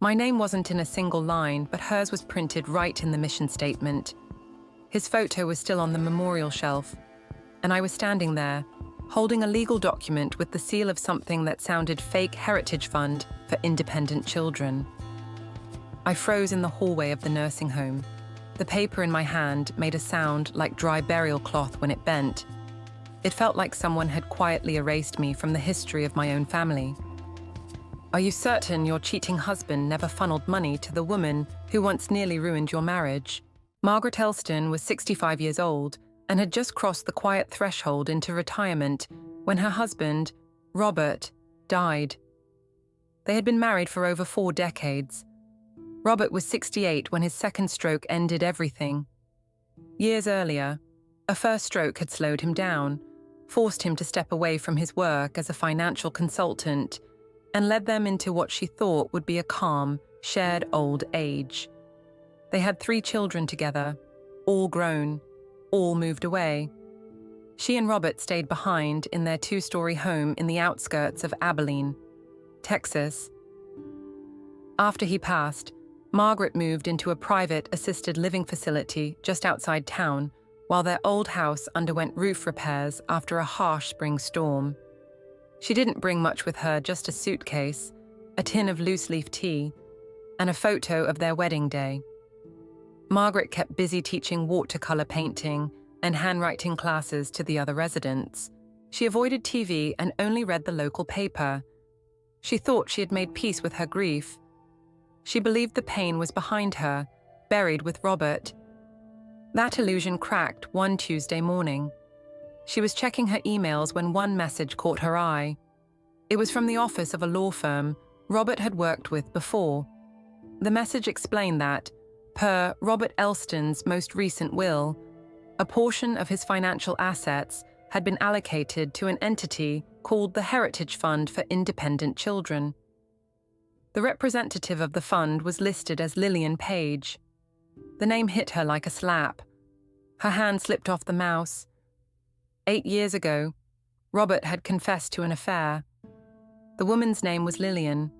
My name wasn't in a single line, but hers was printed right in the mission statement. His photo was still on the memorial shelf, and I was standing there, holding a legal document with the seal of something that sounded fake heritage fund for independent children. I froze in the hallway of the nursing home. The paper in my hand made a sound like dry burial cloth when it bent. It felt like someone had quietly erased me from the history of my own family. Are you certain your cheating husband never funneled money to the woman who once nearly ruined your marriage? Margaret Elston was 65 years old and had just crossed the quiet threshold into retirement when her husband, Robert, died. They had been married for over 4 decades. Robert was 68 when his second stroke ended everything. Years earlier, a first stroke had slowed him down, forced him to step away from his work as a financial consultant, and led them into what she thought would be a calm, shared old age. They had 3 children together, all grown, all moved away. She and Robert stayed behind in their 2-story home in the outskirts of Abilene, Texas. After he passed, Margaret moved into a private assisted living facility just outside town, while their old house underwent roof repairs after a harsh spring storm. She didn't bring much with her, just a suitcase, a tin of loose-leaf tea, and a photo of their wedding day. Margaret kept busy teaching watercolor painting and handwriting classes to the other residents. She avoided TV and only read the local paper. She thought she had made peace with her grief. She believed the pain was behind her, buried with Robert. That illusion cracked one Tuesday morning. She was checking her emails when one message caught her eye. It was from the office of a law firm Robert had worked with before. The message explained that, per Robert Elston's most recent will, a portion of his financial assets had been allocated to an entity called the Heritage Fund for Independent Children. The representative of the fund was listed as Lillian Page. The name hit her like a slap. Her hand slipped off the mouse. 8 years ago, Robert had confessed to an affair. The woman's name was Lillian.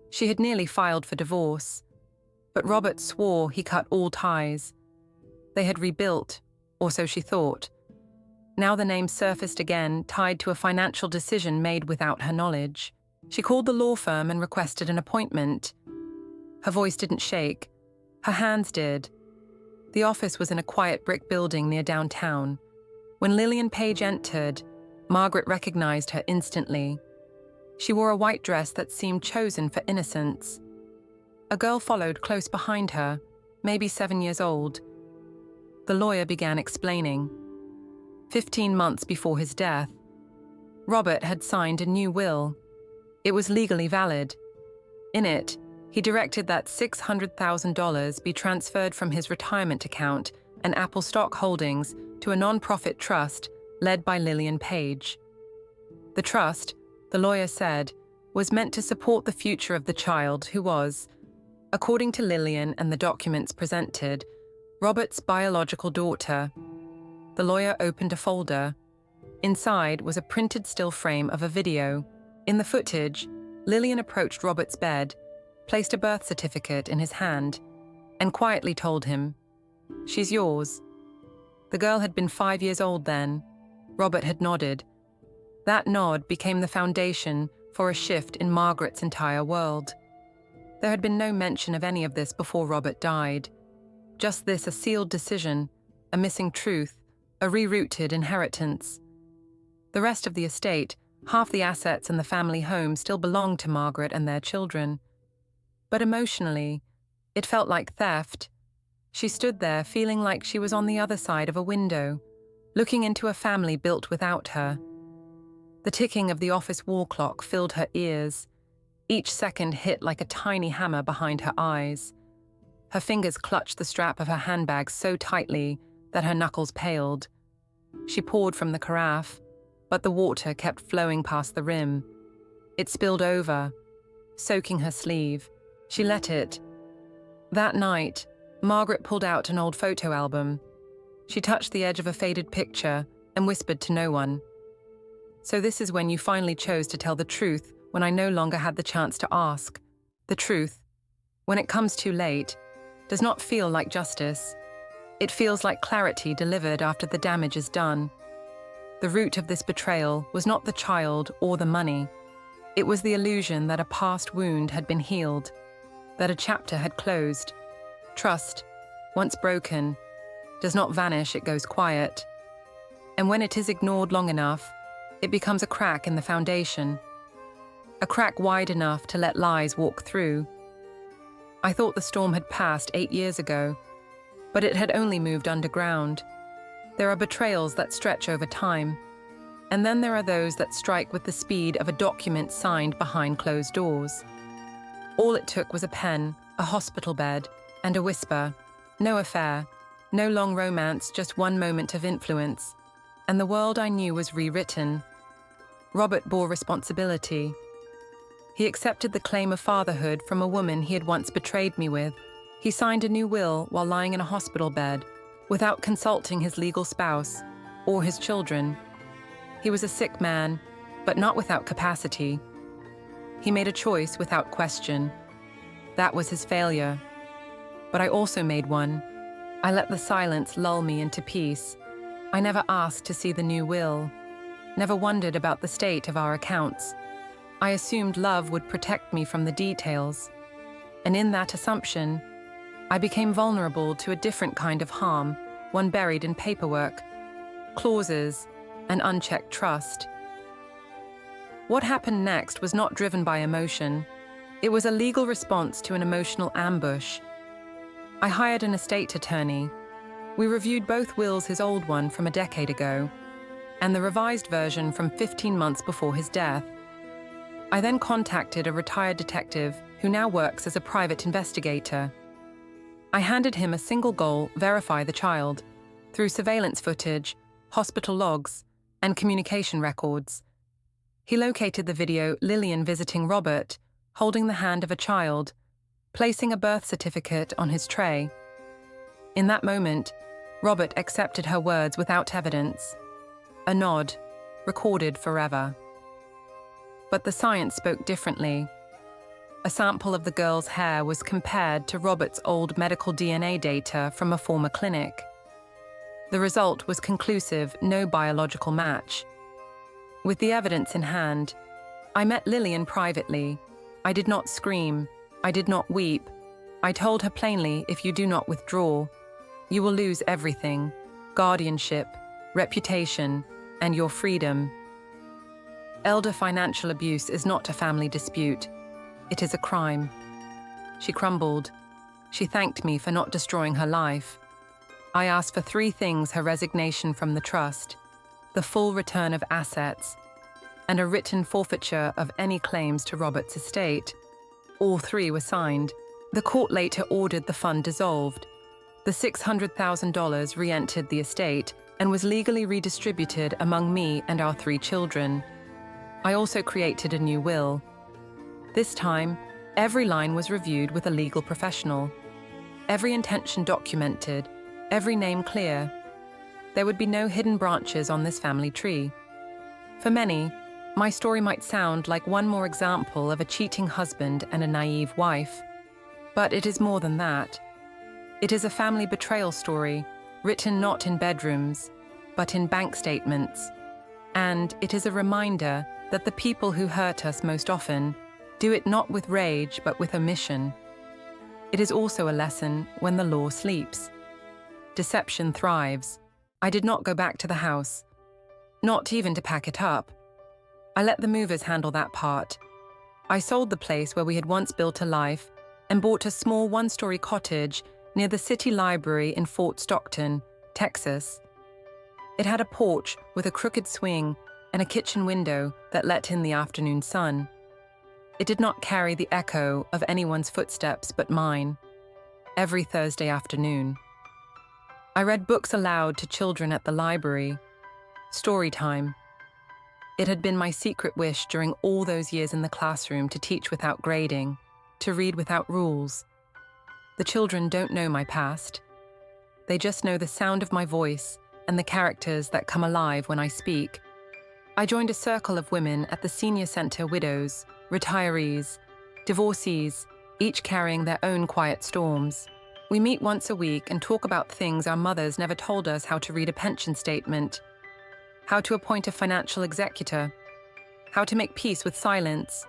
She had nearly filed for divorce, but Robert swore he cut all ties. They had rebuilt, or so she thought. Now the name surfaced again, tied to a financial decision made without her knowledge. She called the law firm and requested an appointment. Her voice didn't shake. Her hands did. The office was in a quiet brick building near downtown. When Lillian Page entered, Margaret recognized her instantly. She wore a white dress that seemed chosen for innocence. A girl followed close behind her, maybe 7 years old. The lawyer began explaining. 15 months before his death, Robert had signed a new will. It was legally valid. In it, he directed that $600,000 be transferred from his retirement account and Apple stock holdings to a non-profit trust led by Lillian Page. The trust, the lawyer said, was meant to support the future of the child who was, according to Lillian and the documents presented, Robert's biological daughter. The lawyer opened a folder. Inside was a printed still frame of a video. In the footage, Lillian approached Robert's bed, placed a birth certificate in his hand, and quietly told him, "She's yours." The girl had been 5 years old then. Robert had nodded. That nod became the foundation for a shift in Margaret's entire world. There had been no mention of any of this before Robert died. Just this, a sealed decision, a missing truth, a rerouted inheritance. The rest of the estate, half the assets and the family home, still belonged to Margaret and their children. But emotionally, it felt like theft. She stood there feeling like she was on the other side of a window, looking into a family built without her. The ticking of the office wall clock filled her ears. Each second hit like a tiny hammer behind her eyes. Her fingers clutched the strap of her handbag so tightly that her knuckles paled. She poured from the carafe, but the water kept flowing past the rim. It spilled over, soaking her sleeve. She let it. That night, Margaret pulled out an old photo album. She touched the edge of a faded picture and whispered to no one. "So this is when you finally chose to tell the truth when I no longer had the chance to ask. The truth when it comes too late, does not feel like justice. It feels like clarity delivered after the damage is done. The root of this betrayal was not the child or the money. It was the illusion that a past wound had been healed, that a chapter had closed. Trust, once broken, does not vanish, it goes quiet. And when it is ignored long enough, it becomes a crack in the foundation. A crack wide enough to let lies walk through. I thought the storm had passed 8 years ago, but it had only moved underground. There are betrayals that stretch over time, and then there are those that strike with the speed of a document signed behind closed doors. All it took was a pen, a hospital bed, and a whisper. No affair, no long romance, just one moment of influence, and the world I knew was rewritten. Robert bore responsibility. He accepted the claim of fatherhood from a woman he had once betrayed me with. He signed a new will while lying in a hospital bed, without consulting his legal spouse or his children. He was a sick man, but not without capacity. He made a choice without question. That was his failure. But I also made one. I let the silence lull me into peace. I never asked to see the new will, never wondered about the state of our accounts. I assumed love would protect me from the details. And in that assumption, I became vulnerable to a different kind of harm, one buried in paperwork, clauses, and unchecked trust. What happened next was not driven by emotion. It was a legal response to an emotional ambush. I hired an estate attorney. We reviewed both wills, his old one from a decade ago, and the revised version from 15 months before his death. I then contacted a retired detective who now works as a private investigator. I handed him a single goal: verify the child, through surveillance footage, hospital logs, and communication records. He located the video Lillian visiting Robert, holding the hand of a child, placing a birth certificate on his tray. In that moment, Robert accepted her words without evidence. A nod, recorded forever. But the science spoke differently. A sample of the girl's hair was compared to Robert's old medical DNA data from a former clinic. The result was conclusive, no biological match. With the evidence in hand, I met Lillian privately. I did not scream. I did not weep. I told her plainly, if you do not withdraw, you will lose everything: guardianship, reputation, and your freedom. Elder financial abuse is not a family dispute. It is a crime. She crumbled. She thanked me for not destroying her life. I asked for 3 things: her resignation from the trust, the full return of assets, and a written forfeiture of any claims to Robert's estate. All 3 were signed. The court later ordered the fund dissolved. The $600,000 re-entered the estate and was legally redistributed among me and our 3 children. I also created a new will. This time, every line was reviewed with a legal professional. Every intention documented, every name clear. There would be no hidden branches on this family tree. For many, my story might sound like one more example of a cheating husband and a naive wife. But it is more than that. It is a family betrayal story, written not in bedrooms, but in bank statements. And it is a reminder that the people who hurt us most often do it not with rage, but with omission. It is also a lesson when the law sleeps. Deception thrives. I did not go back to the house, not even to pack it up. I let the movers handle that part. I sold the place where we had once built a life and bought a small 1-story cottage near the city library in Fort Stockton, Texas. It had a porch with a crooked swing and a kitchen window that let in the afternoon sun. It did not carry the echo of anyone's footsteps but mine. Every Thursday afternoon, I read books aloud to children at the library. Story time. It had been my secret wish during all those years in the classroom to teach without grading, to read without rules. The children don't know my past. They just know the sound of my voice and the characters that come alive when I speak. I joined a circle of women at the Senior Center: widows, retirees, divorcees, each carrying their own quiet storms. We meet once a week and talk about things our mothers never told us: how to read a pension statement, how to appoint a financial executor, how to make peace with silence.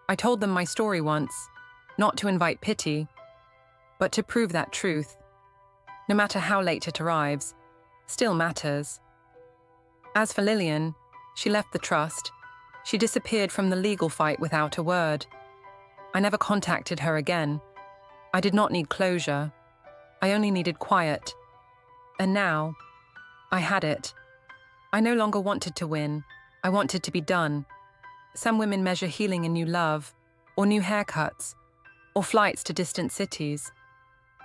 I told them my story once, not to invite pity, but to prove that truth, no matter how late it arrives, still matters. As for Lillian, she left the trust. She disappeared from the legal fight without a word. I never contacted her again. I did not need closure. I only needed quiet. And now, I had it. I no longer wanted to win. I wanted to be done. Some women measure healing in new love, or new haircuts, or flights to distant cities.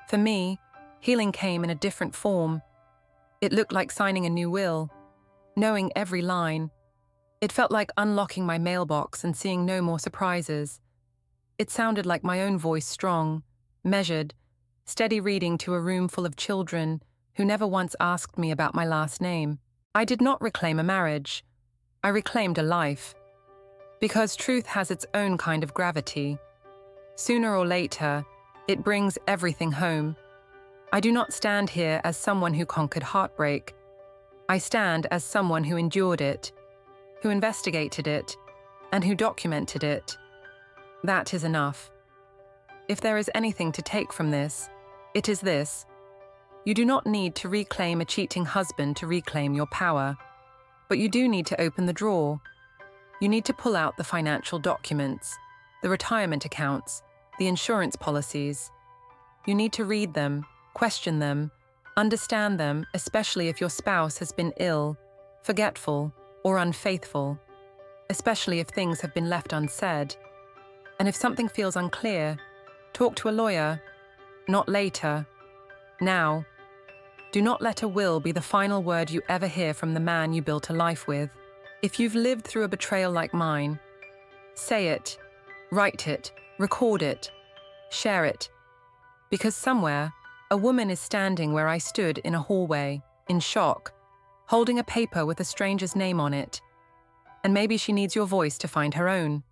For me, healing came in a different form. It looked like signing a new will, knowing every line. It felt like unlocking my mailbox and seeing no more surprises. It sounded like my own voice, strong, measured, steady reading to a room full of children who never once asked me about my last name. I did not reclaim a marriage. I reclaimed a life. Because truth has its own kind of gravity. Sooner or later, it brings everything home. I do not stand here as someone who conquered heartbreak. I stand as someone who endured it, who investigated it, and who documented it. That is enough. If there is anything to take from this, it is this. You do not need to reclaim a cheating husband to reclaim your power, but you do need to open the drawer. You need to pull out the financial documents, the retirement accounts, the insurance policies. You need to read them, question them, understand them, especially if your spouse has been ill, forgetful, or unfaithful, especially if things have been left unsaid. And if something feels unclear, talk to a lawyer, not later, now. Do not let a will be the final word you ever hear from the man you built a life with. If you've lived through a betrayal like mine, say it, write it, record it, share it. Because somewhere, a woman is standing where I stood in a hallway, in shock, holding a paper with a stranger's name on it. And maybe she needs your voice to find her own.